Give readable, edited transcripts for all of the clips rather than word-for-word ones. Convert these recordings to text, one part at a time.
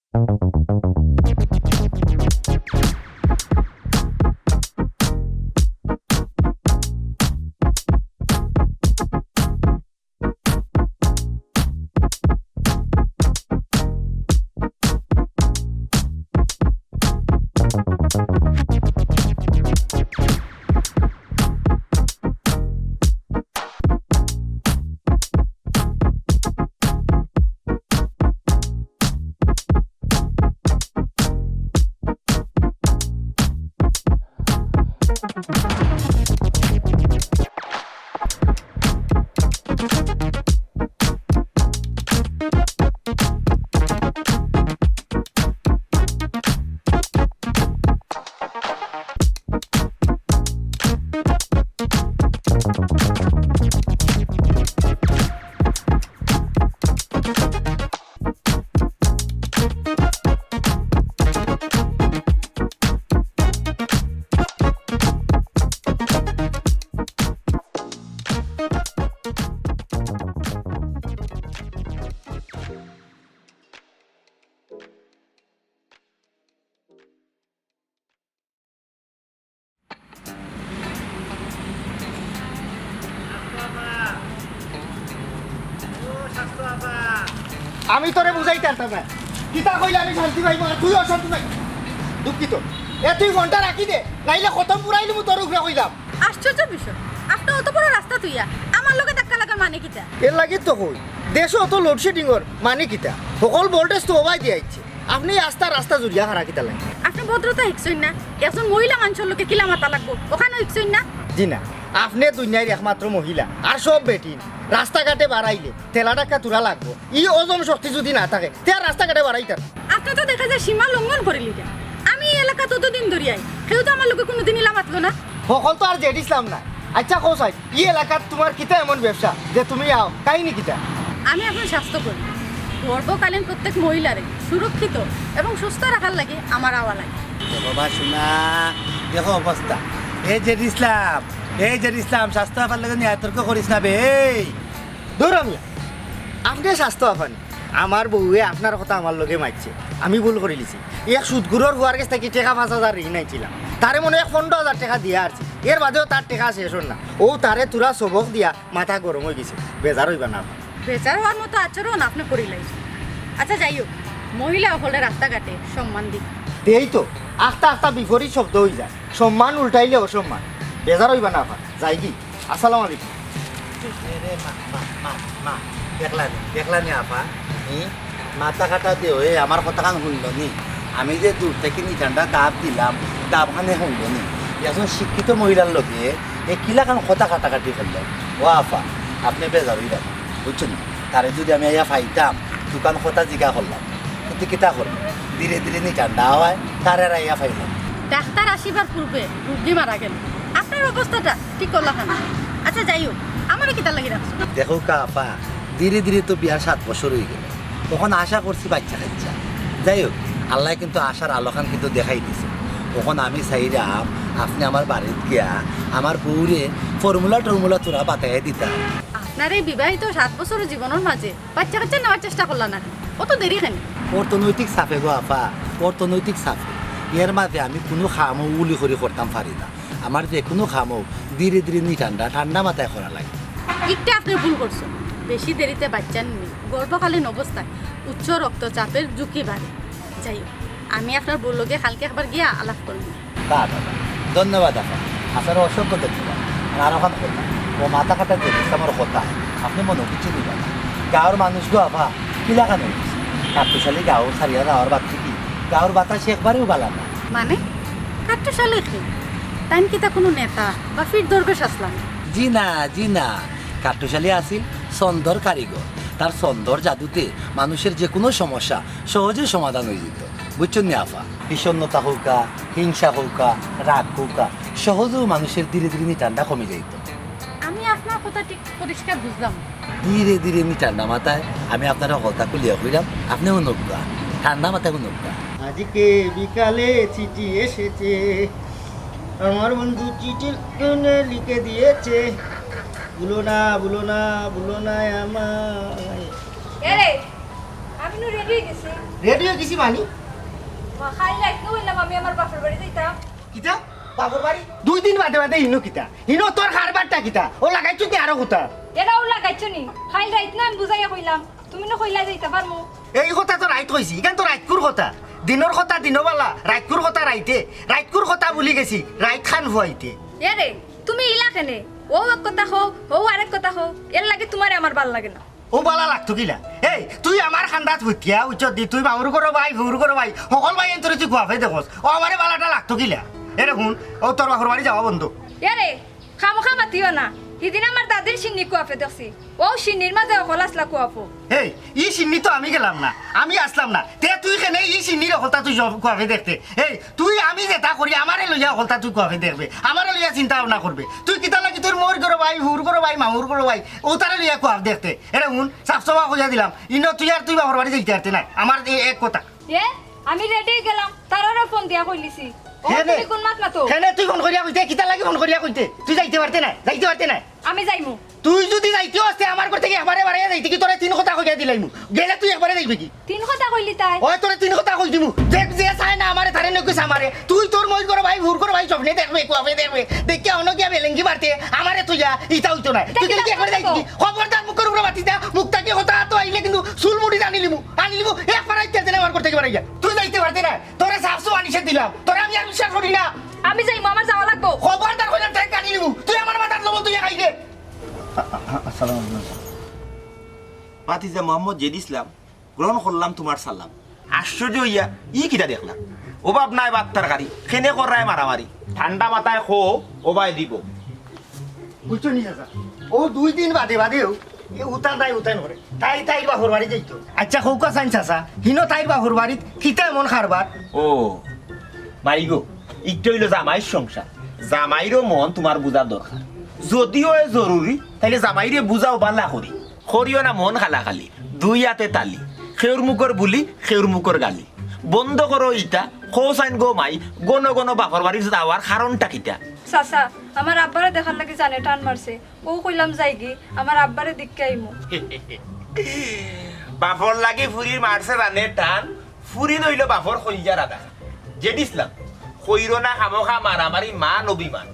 আমি তোরে বুঝাইতে পারতাম না কিতা কইলে আমি শান্তি পাইব না তুই অশান্তি পাই দুঃখিত তুই ঘন্টা রাখি দে নাইলে খতম পুরাইলি মু তোর উপরে কইলাম আশ্চর্য বিষয় আপনি অত বড় রাস্তা তুইয়া আমার লগে ধাক্কা লাগার মানে কিতা এর লাগি তো কই দেশ অত লোডশেডিংর মানে কিতা সকল ভোল্টেজ তো ওবাই দিয়াইছে আপনি রাস্তা জুড়িয়া হারা কিতা লাগে আপনি ভদ্রতা শিখছেন না একজন মহিলা মানুষের লোকে কিলা মাথা লাগবো ওখানে শিখছেন না জি না আপনি দুনিয়ার একমাত্র মহিলা আর সব বেটিন রাস্তাঘাটে বাড়াইলে তেলা টাকা তুলা লাগবো ই ওজন শক্তি যদি না থাকে তে রাস্তাঘাটে বাড়াইতার আপনি তো দেখা যায় সীমা লঙ্ঘন করিলি আমি এই এলাকা ততদিন ধরিয়াই কেউ তো আমার লোকে কোনোদিন ইলা মাতলো না সকল তো আর জেডিসলাম না আচ্ছা কো সাই ই এলাকাত তোমার কিতা এমন ব্যবসা যে তুমি আও কাহিনী কিতা আমি এখন স্বাস্থ্য করি গর্ভকালীন প্রত্যেক মহিলারে সুরক্ষিত এবং সুস্থ রাখার লাগে আমার আওয়া লাগে বাবা শোনা দেখো অবস্থা এই যে ইসলাম স্বাস্থ্য আপার লাগে নিয়ে তর্ক করিস না বে ধর আমি আপনি স্বাস্থ্য আফানি আমার বউয়ে আপনার কথা আমার লগে মারছে আমি ভুল করে লিছি এক সুদগুরোর হওয়ার কাছ থেকে টাকা 5,000 ঋণ আইছিলাম তারে মনে হয় 15,000 টাকা দিয়া আসছে এর বাদেও তার টাকা শেষ হল না ও তারে তুরা সবক দিয়া মাথা গরম হয়ে গেছে বেজার হইবা না বেচার হওয়ার মতো আচরণ আপনি করিলাই আচ্ছা যাই হোক মহিলা হলে রাস্তাঘাটে সম্মান দিক এই তো আস্তা বিপরীত শব্দ হয়ে যায় সম্মান উল্টাইলে অসম্মান বেজার হইবা না যাই কি আসসালামু আলাইকুম দেখলা নি আপা মাথা কাটা দিয়ে হয়ে আমার কথা খান শুনল নি আমি যে দূর থেকে নিঠান্ডা দাব দিলাম দাব খানে শুনল নি একজন শিক্ষিত মহিলার লোকে এই কিলাখান কথা কাটাকাটি করলেন ও আপা আপনি বেজার হয়ে যাবেন বুঝছেন তারে যদি আমি ইয়া ফাইতাম দোকান কথা জিজ্ঞা করলাম কিন্তু কিতা করলাম ধীরে ধীরে নিঠান্ডা হয় তারে ইয়া ফাইলাম ডাক্তার আসিবার পূর্বে রুগী মারা গেল আপনার অবস্থাটা ঠিক করলা খানা আচ্ছা যাই হোক আমারও কিতা লাগি রাখছো দেখো কা আপা ধীরে ধীরে তো বিয়ার 7 বছর হয়ে গেল তখন আশা করছি বাচ্চা কাচ্চা যাই হোক আল্লাহ কিন্তু আশার আলোখান কিন্তু দেখাই দিছে তখন আমি চাইলাম আপনি আমার বাড়িতে গিয়া আমার বউরে ফর্মুলা তোরা বাতাই দিতাম আপনার এই বিবাহিত 7 বছরের জীবনের মাঝে বাচ্চা কাচ্চা নেওয়ার চেষ্টা করলা না অত দেরি কেন অর্থনৈতিক চাপে গো আপা অর্থনৈতিক চাপে এর মাঝে আমি কোনো খামো উলি করে করতাম পারি না আমার যে কোনো খামো ধীরে ধীরে ঠান্ডা মাথায় করা লাগে একটা আপনি ভুল করছেন বেশি দেরিতে বাচ্চা নিয়ে গর্ভকালীন অবস্থায় উচ্চ রক্তচাপের ঝুঁকি বাড়ে যাই হোক আমি আপনার বললোকে কালকে একবার গিয়া আলাপ করব দাদা ধন্যবাদ আপা আপনার অসংখ্য ধন্যবাদ আর ওখান কথা ও মাথা কাটা যে আমার কথা আপনি মনে কিছু দিবেন না গাঁৱৰ মানুষগুলো আপা কিলাখানো কাপুশালী গাঁও সারিয়া যাওয়ার বাদ কি গাঁৱৰ বাতাস একবারেও বালা না মানে কাটতে সালে কি তাই কি তা কোনো নেতা বা ফির দরবেশ আসলাম জি না কাট্টশালী আছিল ছন্দর কারিগর তার ছন্দর জাদুতে মানুষের যে কোনো সমস্যা সহজে সমাধান হয়ে যেত বুঝছেন নি আফা বিষণ্ণতা হোকা হিংসা হোকা রাগ হোকা সহজেও মানুষের ধীরে ধীরে ঠান্ডা কমে যাইত আমি আপনার কথা ঠিক পরিষ্কার বুঝলাম ধীরে ধীরে ঠান্ডা মাথায় আমি আপনার কথা খুলিয়া কইলাম আপনিও নৌকা ঠান্ডা মাথায় নৌকা আজকে বিকালে চিঠি এসেছে আমার বন্ধু চিঠি লিখে দিয়েছে ভুলো না আমায় আমি রেডি হয়ে গেছি রেডি হয়ে গেছি মানি খাই রাখতে হইলাম আমি আমার বাপের বাড়ি যাইতাম। কিতা বাবুর বাড়ি 2 দিন বাদে বাদে ইনো কিতা ইনো তোর খারবারটা কিতা ও লাগাইছো তে আরো কথা এরাও লাগাইছো নি খাই রাইত না আমি বুঝাইয়া কইলাম তুমি না কইলা যাইতা পারমু। এই কথা তো রাইত কইছি ইখান তো রাইতকুর কথা দিনের কথা দিনবালা রাইতকুর কথা রাইতে রাইতকুর কথা ভুলি গেছি রাইত খান হইতে এরে তুমি ইলা কেনে ও এক কথা হো ও আরেক কথা হো এর লাগে তোমারে আমার ভাল লাগে না। ও বালা লাগতো কিলা এই তুই আমার খান্দাত হইতিয়া উচ্চত দি তুই বাবুর করো ভাই ভুর করো ভাই সকল ভাই এন্তরে তুই গুয়াফে দেখোস ও আমারে বালাটা লাগতো কিলা এরে শুন ও তোর বাপর বাড়ি যাওয়া বন্ধু এরে খামোখা মাতিও না সেদিন আমার দাদির সিন্নি কুয়াফে দেখছি ও সিন্নির মাঝে অকল আসলা কুয়াফো। এই ই সিন্নি তো আমি গেলাম না আমি আসলাম না তে তুই কেনে ই সিন্নির হলতা তুই কুয়াফে দেখতে এই তুই আমি যেটা করি আমারে লইয়া হলতা তুই কুয়াফে দেখবে আমারে লইয়া চিন্তা ভাবনা করবে তুই কিতা লাগি তোর মোর করো ভাই হুর করো ভাই মামুর করো ভাই ও তারে লইয়া কুয়াফ দেখতে এরে শুন সাফ সফা কইয়া দিলাম ইনো তুই আর তুই বাপর বাড়ি যাইতে পারতে না আমার এই এক কথা এ আমি রেডি গেলাম তারারও ফোন দিয়া কইলিছি ও তুমি কোন মাত মাতো কেনে তুই ফোন করিয়া কইতে কিতা লাগি ফোন করিয়া কইতে তুই যাইতে পারতে না আমি যাইমু। তুই যদি যাইতে আসতে আমার ঘর থেকে একবারে বাড়াইয়া যাইতে কি তোরে 3 কথা কইয়া দিলাইমু গেলে তুই একবারে যাইবি কি 3 কথা কইলি তাই ওই তোরে 3 কথা কই দিমু যে যে চায় না আমারে তারে নকইছ আমারে তুই তোর মই করো ভাই ভুর করো ভাই স্বপ্নে দেখবে কুয়াবে দেখবে দেখি অন্য কি বেলেঙ্গি মারতে আমারে তুই যা ইতা হইতো না তুই কি একবারে যাইতি কি খবরদার মুখ করে বাতি দা মুখটা কি কথা তো আইলে কিন্তু চুল মুড়ি আনিলিমু একবারে আইতে না আমার ঘর থেকে বাড়াই যা তুই যাইতে পারতে না তোরে সাফসু আনিছে দিলাম তোরে আমি আর বিশ্বাস করি না আমি যাইমু আমার যাওয়া লাগবো। খবরদার কইলাম ট্রেন কাটি নিমু তুই আমার মাথার লবণ তুই খাইলে আসসালামু আলাইকুম পাতিজা মোহাম্মদ জেদ ইসলাম গ্রহণ করলাম তোমার সালাম। আশ্চর্য হইয়া ই কিটা দেখলাম অভাব নাই বাত্তার গাড়ি খেনে করায় মারামারি ঠান্ডা মাথায় খো ওবাই দিব বুঝছো নি চাচা ও 2 দিন বাদে বাদেও এ উতান করে তাই বাহুর বাড়ি যাইতো আচ্ছা কৌকা চাইন চাচা হিনো তাইর বাহুর বাড়িত কিতা এমন খারবার ও মাই গো একটু হইলো জামাইয়ের সংসার জামাইরও মন তোমার বুঝার দরকার যদিও এ জরুরি তাইলে জামাইরে বুঝাও বালা করি করিও না মন খালা খালি 2 হাতে তালি খেউর মুখর বুলি খেউর মুখর গালি বন্ধ করো ইটা খোসাইন গো মাই গণ গণ বাপর বাড়ি যাওয়ার কারণটা কিটা চাচা আমার আব্বারে দেখার লাগি জানে টান মারছে ও কইলাম যাই গি আমার আব্বারে দেখকে আইমু। বাপর লাগি ফুরির মারছে রানে টান ফুরি নইল বাপর কইজা রাধা যে দিসলাম কইর না খামোখা মারামারি মান অভিমান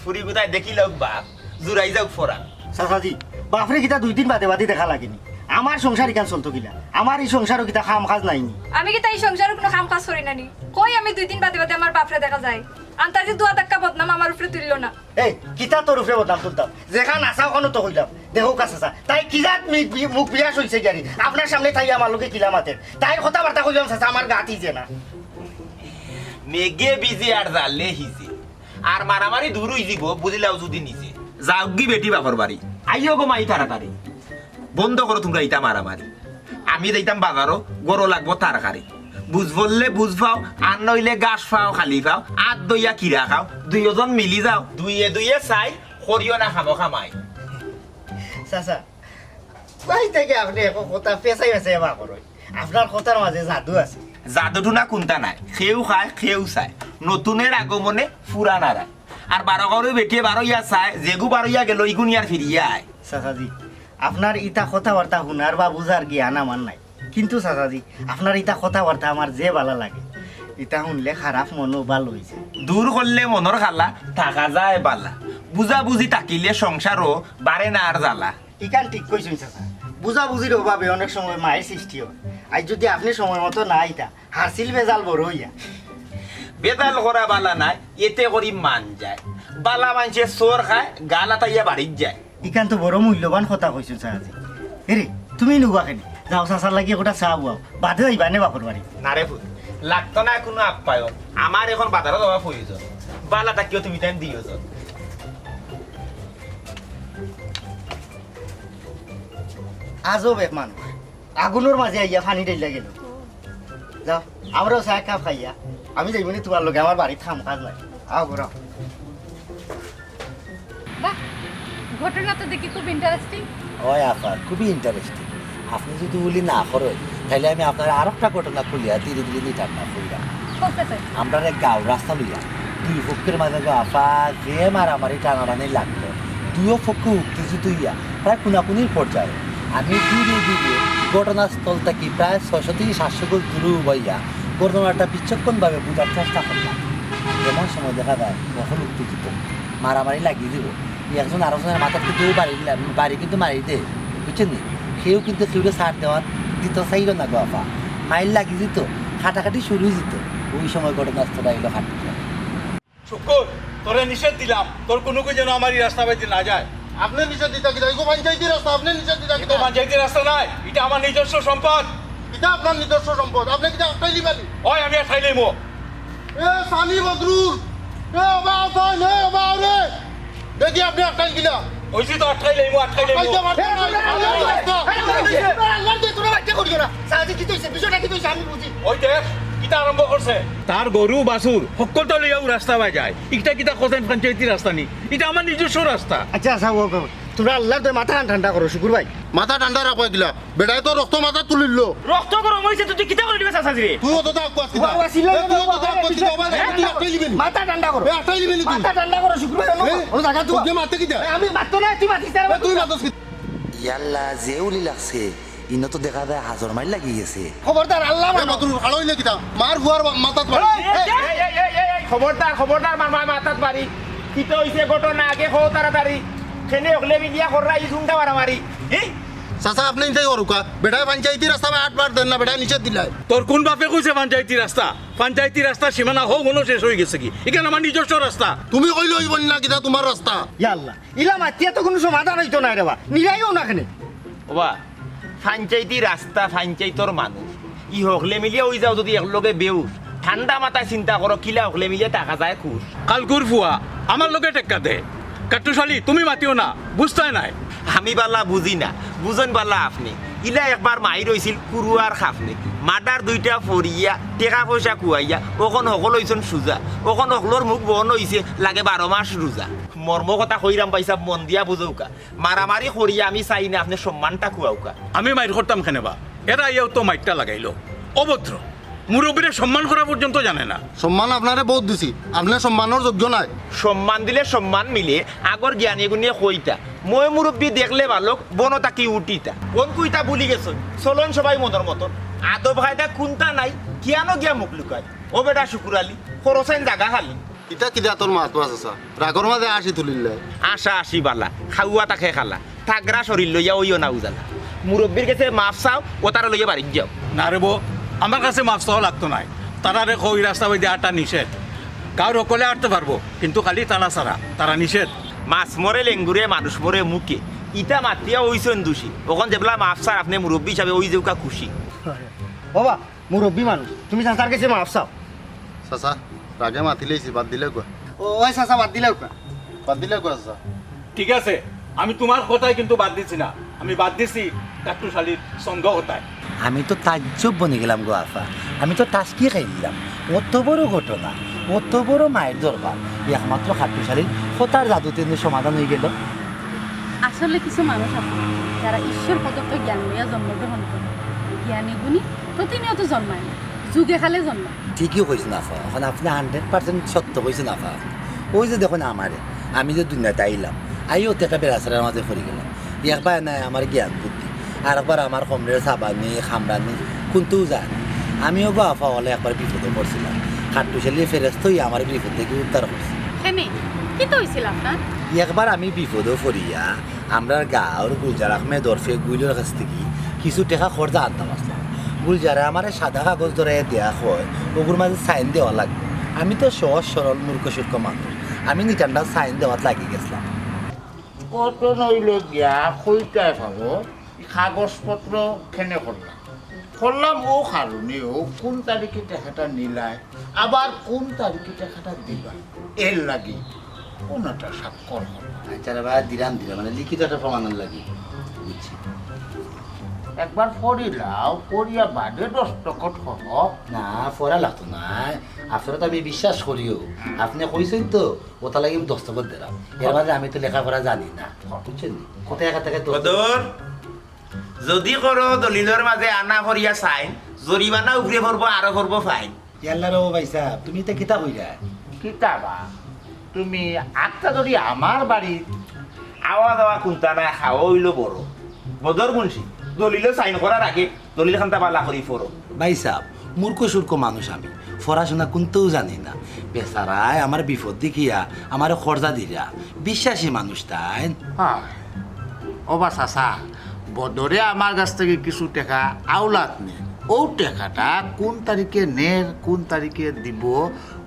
ফুরি কোথায় দেখিল বাপ জুরাই যাওক ফোরা চাচাজি বাপরে কিতা 2 দিন বাদে বাদে দেখা লাগেনি আমার সংসার ইকান চলতো কিলা আমার এই সংসারও কিতা খাম কাজ নাইনি আমি কি তাই সংসারে কোনো কাম কাজ করি নানি কই আমি 2 দিন বাদে বাদে আমার বাপরে দেখা যায় আন্তাজি দুয়া ধাক্কা বদনাম আমার উপরে তুললো না। এই কিতা তোর উপরে বদনাম তুলতাম যেখান আসা ওখানে তো হইলাম দেখো কাছে তাই কিজাত মুখ বিয়াস হইছে গাড়ি আপনার সামনে তাই আমার লোকে কিলা মাতের তাই কথাবার্তা কইলাম চাচা আমার গাতি যে না মেঘে বিজে আর জালে হিজে আর মারামারি দূর হই যাব বুঝিলাও যদি নিজে যাওগি বেটি বাপর বাড়ি আইও গো মাই তাড়াতাড়ি বন্ধ করো তোমরা ইটা মারামারি আমি যাইতাম বাজারও গরো লাগবো তারকারি বুঝ বললে বুঝ পাও আর নইলে গাছ পাও খালি পাও আর দইয়া কিরা খাও 2 জন মিলি যাও 2 চাই করিও না খামো খামাই চাচা ভাই থেকে আপনি একো কথা পেঁচাই পেঁচাই বা করই আপনার কথার মাঝে জাদু আছে জাদুটো না কোনটা নাই খেউ খায় খেউ চায় নতুনের আগমনে ফুরা নারায় আর 12 করে বেটিয়ে 12 ইয়া চায় যেগু 12 ইয়া গেল ইগুন ইয়ার ফিরিয়া আয় চাচাজি আপনার ইটা কথাবার্তা শুনার বা বুঝার জ্ঞান আমার নাই কিন্তু চাচাজি আপনার ইটা কথাবার্তা আমার যে ভালো লাগে ইটা শুনলে খারাপ মনও ভালো হয়েছে দূর করলে মনের খালা থাকা যায় বালা বুঝা বুঝি তাকিলে সংসারও বারে না আর জ্বালা ইকান ঠিক কইছেন চাচা বুঝা বুঝির অভাবে অনেক সময় মায়ের সৃষ্টি হয় আর যদি আপনি সময় মতো না আইতা হাসিল বেজাল বড় হইয়া বেদাল করা বালা নাই এতে করি মান যায় বালা মানছে চোর খায় গালা তাইয়া বাড়িত যায় ইকান তো বড় মূল্যবান কথা কইছেন চাচাজি এরে তুমি নুবা কেন যাও চাচার লাগি গোটা চা বুয়াও বাদে যাইবা নে বাপর বাড়ি নারে ফুল লাগতো না কোনো আপ্যায়ন আমার এখন বাজারত যাওয়া প্রয়োজন বালা তাকিও তুমি টাইম দিয়েছ আজব এক মানুষ আগুনের মাঝে আইয়া পানি ডাইলা গেল যাও আমরাও চা কাপ খাইয়া আমি যাইব নি তোমার লগে আমার বাড়ি থাম কাজ নাই আও ঘুরাও বাহ ঘটনা তো দেখি খুব ইন্টারেস্টিং। ওই আপা খুবই ইন্টারেস্টিং আপনি যদি বলি না করেন তাহলে আমি আপনার আর একটা ঘটনা খুলিয়া ধীরে ধীরে দিতাম না খুললাম করতে চাই আমরা এক গাঁও রাস্তা লইয়া 2 পক্ষের মাঝে আপা যে মারামারি টানাটানি লাগলো 2 পক্ষ উঠতেছি তুইয়া প্রায় কোনাকুনির পর্যায়ে আমি দূরে দূরে ঘটনাস্থল থেকে প্রায় 600 থেকে 700 গোল দূরে বইয়া ঘটনাটা বিচক্ষণভাবে বোঝার চেষ্টা করলাম। এমন সময় দেখা যায় কখন উত্তেজিত মারামারি লাগিয়ে দিব, একজন আরেকজনের মাথা কিন্তু বাড়ি কিন্তু মারি দে, বুঝছেন নি? সেও কিন্তু কেউকে ছাড় দেওয়ার দিত চাইল না গো আপা, মাইল লাগিয়ে দিত, খাটাখাটি শুরু হয়ে যেত। ওই সময় ঘটনাস্থল এলো খাটতে। শুকুর, তোরে নিষেধ দিলাম, তোর কোনো যেন আমার এই রাস্তা বাইতে না যায়। আপনি নিচে দিতা কিনা এগো পঞ্চায়েতের রাস্তা আপনি নিচে দিতা এটা কিনা পঞ্চায়েতের রাস্তা নাই, এটা আমার নিজস্ব সম্পদ। এটা আপনার নিজস্ব সম্পদ আপনি কিটা আটকাই দিবেন ওই আমি আর ঠাইলে মো এ সানি বদরুল এ বাবা তাই নে বাবা রে দেখি আপনি আটকাই কিনা ওইছি তো আটকাইলে মো আটকাইলে মো। কইতে মারতে ওই দেখ কিটা আরম্ভ করছে, তার গরু বাছুর সকলটা লইয়াও রাস্তা বাই যায়। ইটা কিটা কোথায় পঞ্চায়েতের রাস্তা নি, এটা আমার নিজস্ব রাস্তা। আচ্ছা আচ্ছা তোমরা আল্লাহ মাথা ঠান্ডা করো শুকুর ভাই। মাথা ঠান্ডা রাখা গিলা বেটায় তো রক্ত মাথা তুলিল রক্ত গরম হইছে, তুই কিটা করে দিবে চাচা রে? তুই অত দাগ পাস কিনা তুই অত দাগ পাস কিনা বাবা তুই আটকাই দিবেন মাথা ঠান্ডা করো, আটকাই দিবেন তুই মাথা ঠান্ডা করো শুকুর ভাই। ও জায়গা তো তুই মারতে কিটা আমি মারতো না, তুই মাতিস না। তুই মারতস কি ইয়াল্লা যে উলি লাগছে, ইনো তো দেখা যায় হাজর মাইল লাগি গেছে। খবরদার আল্লাহ এ মাতুল ভালো হইলে কিটা মার হুয়ার মাথাত মার খবরদার খবরদার মামা মাথাত বাড়ি কিতো হইছে ঘটনা আগে হো তাড়াতাড়ি খেলে হলে মিলিয়া কররা ই ঝুমটা মারামারি। চাচা আপনি নিতেই করুকা বেটায় পঞ্চায়েতের রাস্তা আট বার দেন না বেটায় নিচে দিলাই তোর কোন বাপে কইছে পঞ্চায়েতি রাস্তা? পঞ্চায়েতি রাস্তা সীমানা হোক হলো শেষ হয়ে গেছে কি, এখানে আমার নিজস্ব রাস্তা। তুমি কইলে হইব না কিটা তোমার রাস্তা ইয়া আল্লাহ ইলা মাতিয়া তো কোনো সমাধান হইতো না রে বা নিরাইও না খানে। ওবা পঞ্চায়েতি রাস্তা পঞ্চায়েতর মানুষ ই হকলে মিলিয়া ওই যাও যদি একলগে বেউস ঠান্ডা মাথায় চিন্তা করো কিলা হকলে মিলিয়া টাকা যায় খুশ। কালকুর ফুয়া আমার লোকে টেক্কা দে, কাট্টুশালী তুমি মাতিও না, বুঝতে নাই। আমি বালা বুঝি না, বুঝেন বালা আপনি। ইলা একবার মাই রইছিল কুরুয়ার খাফনে মাডার দুইটা ফরিয়া টেকা পয়সা কুয়াইয়া ওখন সকল হইছেন সুজা, ওখন সকলোর মুখ বন হইছে লাগে 12 মাস রোজা। মর্ম কথা কইরাম পাইছা মন দিয়া বুঝৌকা, মারামারি করিয়া আমি চাই না আপনি সম্মানটা কুয়াউকা। আমি মাইর করতাম খেনেবা, এরা ইয়েও তো মাইরটা লাগাইলো, অভদ্র মুরব্বীরে সম্মান করা পর্যন্ত জানে না। সম্মান আপনারে বহুত দিছি আপনার সম্মানের যোগ্য নাই সম্মান দিলে সম্মান মিলে আগর জ্ঞানী গুণিয়ে কইতা মই মুরব্বী দেখলে ভালোক বনতা কি উঠিতা কোন কুইতা ভুলি গেছ। চলন সবাই মদর মতন আদব খাইতা কোনটা নাই কিয়ানো গিয়া মুখ লুকায়। ও বেটা শুকুরালি খরচাইন জাগা খালি ইটা কিটা তোর মাত মাছ আছে রাগর মাঝে আসি তুলিলে আশা আসি বালা খাওয়া তাকে খালা থাগরা শরীর লইয়া ওইও না উজালা। মুরব্বীর কাছে মাফ চাও ও তারা লইয়া বাড়ি যাও। না রে বো, আমার কাছে মাছ চাওয়া লাগতো নাই, তারা রে ওই রাস্তা বাইতে আটটা নিষেধ, কারো সকলে আটতে পারবো কিন্তু খালি তারা ছাড়া, তারা নিষেধ। মাছ মরে লেঙ্গুরে মানুষ মরে মুখে ইটা মাতিয়া ওইছেন দোষী ওখান যেবেলা মাফ চার আপনি মুরব্বী হিসাবে ওই যেউকা খুশি। বাবা মুরব্বী মানুষ তুমি চাচার কাছে মাফ চাও। চাচা রাগে মাতিলেছি বাদ দিলে কোয়া ওই চাচা বাদ দিলে বাদ দিলে কোয়া চাচা ঠিক আছে, আমি তোমার কথাই কিন্তু বাদ দিচ্ছি না, আমি বাদ দিছি কাট্টুশালীর সঙ্গ কথায়। আমি তো তাজ্জব বনে গেলাম গো আফা, আমি তো টাস্কি খাই দিলাম। অত বড় ঘটনা, অত বড় মায়ের দরবার, একমাত্র খাট্টুশালীর হতার জাদুতে সমাধান হয়ে গেল। আসলে কিছু মানুষ আছে যারা ঈশ্বর প্রদত্ত জ্ঞান লইয়া জন্মগ্রহণ করে, জ্ঞানী গুণী প্রতিনিয়ত জন্মায় না, যুগে খালে জন্মায়। ঠিকই কইছেন আফা, এখন আপনি 100% সত্য কইছেন আফা। ওই যে দেখুন আমারে, আমি যে দুনিয়াতে আইলাম, আইও তো একটা বেড়াচারার মাঝে পড়ে গেলাম। একবার নাই আমার জ্ঞান বুদ্ধি, আর একবার আমার কমরের সাবানি খামরানি কোনটাও যায় না। আমিও গো আফা হলে একবার বিপদে পড়ছিলাম, খাট্টুশালী ফেরেস্তই আমার বিপদ থেকে উদ্ধার করছে। হেনে কি তো হয়েছিল আপনার? একবার আমি বিপদে পড়িয়া আমরা গাঁর গুলজার আহমেদ ওরফে গুইলের কাছ থেকে কিছু টাকা খরচা আনতাম আসলাম। গুলজারে আমার সাদা কাগজ ধরে দেওয়া হয়, ওগুর মাঝে সাইন দেওয়া লাগবে। আমি তো সহজ সরল মূর্খ সূর্খ মানুষ, আমি নিটানটা সাইন দেওয়াত লাগিয়ে গেছিলাম। কত নইল গিয়া কইটাই ভাবো কাগজপত্র কেনে করলাম ও কারণে ও কোন তারিখে টাকাটা নিলায় আবার কোন তারিখে টাকাটা দিবা এর লাগি কোনটা স্বাক্ষর হল আচ্ছা ভাই দিলাম মানে লিখিত একটা প্রমাণ লাগি বুঝছি। একবার পড়িলাও পড়িয়া বাদে দস্তখত হব না পড়া লাগতো না, আপনারা তো আমি বিশ্বাস করিও, আপনি কইছেন তো ওটা লাগে আমি দস্তখত দিলাম। এর মাঝে আমি তো লেখাপড়া জানি না, বুঝছেন? কোথায় একা থেকে বদর যদি করো দলিলের মাঝে আনা করিয়া সাইন জরিমানা উপরে পড়বো আরো করবো ফাইন। ইয়াল্লা রে ভাই সাহেব, তুমি তো কিতাব হইরা কিতাবা তুমি আটটা যদি আমার বাড়ি আওয়া দাওয়া কোনটা না খাওয়া হইলো বড় বদর মুন্সি দলিলে সাইন করার আগে দলিল খানটা বালা করি ফরো ভাই সাহ মূর্খ সূর্খ মানুষ আমি পড়াশোনা কোনতেও জানি না বেচারায় আমার বিপদ দেখিয়া আমার খরচা দিরা বিশ্বাসী মানুষ তাই হয় ওবা চাচা বদরে আমার কাছ থেকে কিছু টাকা আওলাত নে ও টাকাটা কোন তারিখে নের কোন তারিখে দিব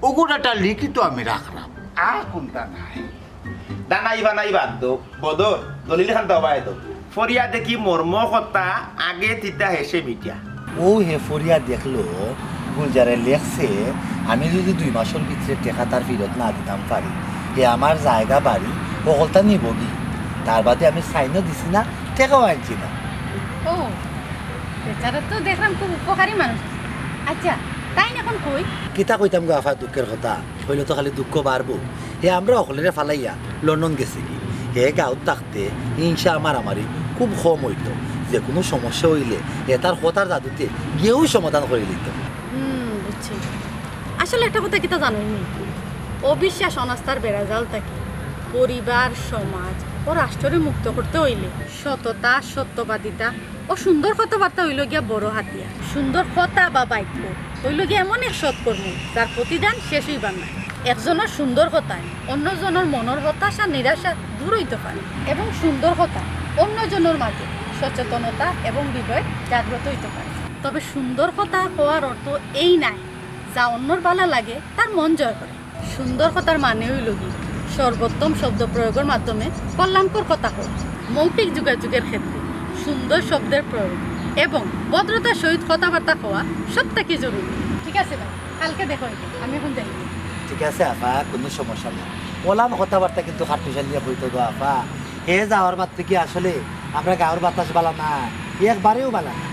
ওগুলো একটা লিখিত আমি রাখলাম আর কোনটা নাই দানাইবা নাই বাদ দো বদর দলিল খানটা বাই দো ফরিয়া দেখি মর্ম কথা আগে তিতা হেসে মিটিয়া ও হে ফরিয়া দেখলো গুলজারে লেখছে আমি যদি 2 মাসের ভিতরে টাকা তার ফেরত না দিতাম পারি হে আমার জায়গা বাড়ি সকলটা নিবগি তার বাদে আমি সাইনও দিছি না টাকাও আনছি না ও বেচারা তো দেখলাম খুব উপকারী মানুষ। আচ্ছা তাই না এখন কই? কিতা কইতাম গো আফা দুঃখের কথা হইলে তো খালি দুঃখ বাড়বো হে আমরা অকলেরে ফালাইয়া লন্ডন গেছি কি হে গাঁৱত থাকতে হিংসা আমারই খুব কম হইতো যে কোনো সমস্যা হইলে হে তার কথার জাদুতে গিয়েও সমাধান করে দিত বুঝছি। আসলে একটা কথা কিতা জানোনি, অবিশ্বাস অনাস্থার বেড়াজাল থাকে পরিবার সমাজ ও রাষ্ট্রে মুক্ত করতে হইলে সততা সত্যবাদিতা ও সুন্দর কথাবার্তা হইল গিয়া বড় হাতিয়া। সুন্দর কথা বা বাক্য হইল গিয়া এমন এক সৎকর্ম যার প্রতিদান শেষ হইবার না। একজনের সুন্দর কথায় অন্যজনের মনের হতাশা নিরাশা দূর হইতে পারে এবং সুন্দর কথা অন্যজনের মাঝে সচেতনতা এবং বিবেক জাগ্রত হইতে পারে। তবে সুন্দর কথা হওয়ার অর্থ এই নাই যা অন্যর ভালো লাগে তার মন জয় করে। সুন্দর কথার মানে হইল কি সর্বোত্তম শব্দ প্রয়োগের মাধ্যমে কল্যাণকর কথা হোক। মৌখিক যোগাযোগের ক্ষেত্রে সুন্দর শব্দের প্রয়োগ এবং ভদ্রতার সহিত কথাবার্তা হওয়া সব থেকে জরুরি। ঠিক আছে ভাই, কালকে দেখো আমি এখন দেখি। ঠিক আছে আফা কোনো সমস্যা নেই ওলাম কথাবার্তা কিন্তু খাট্টু চালিয়ে বইতো গো আফা হে যাওয়ার মাত্র কি আসলে আমরা গাঁৱৰ বাতাস বালা না একবারেও বালা না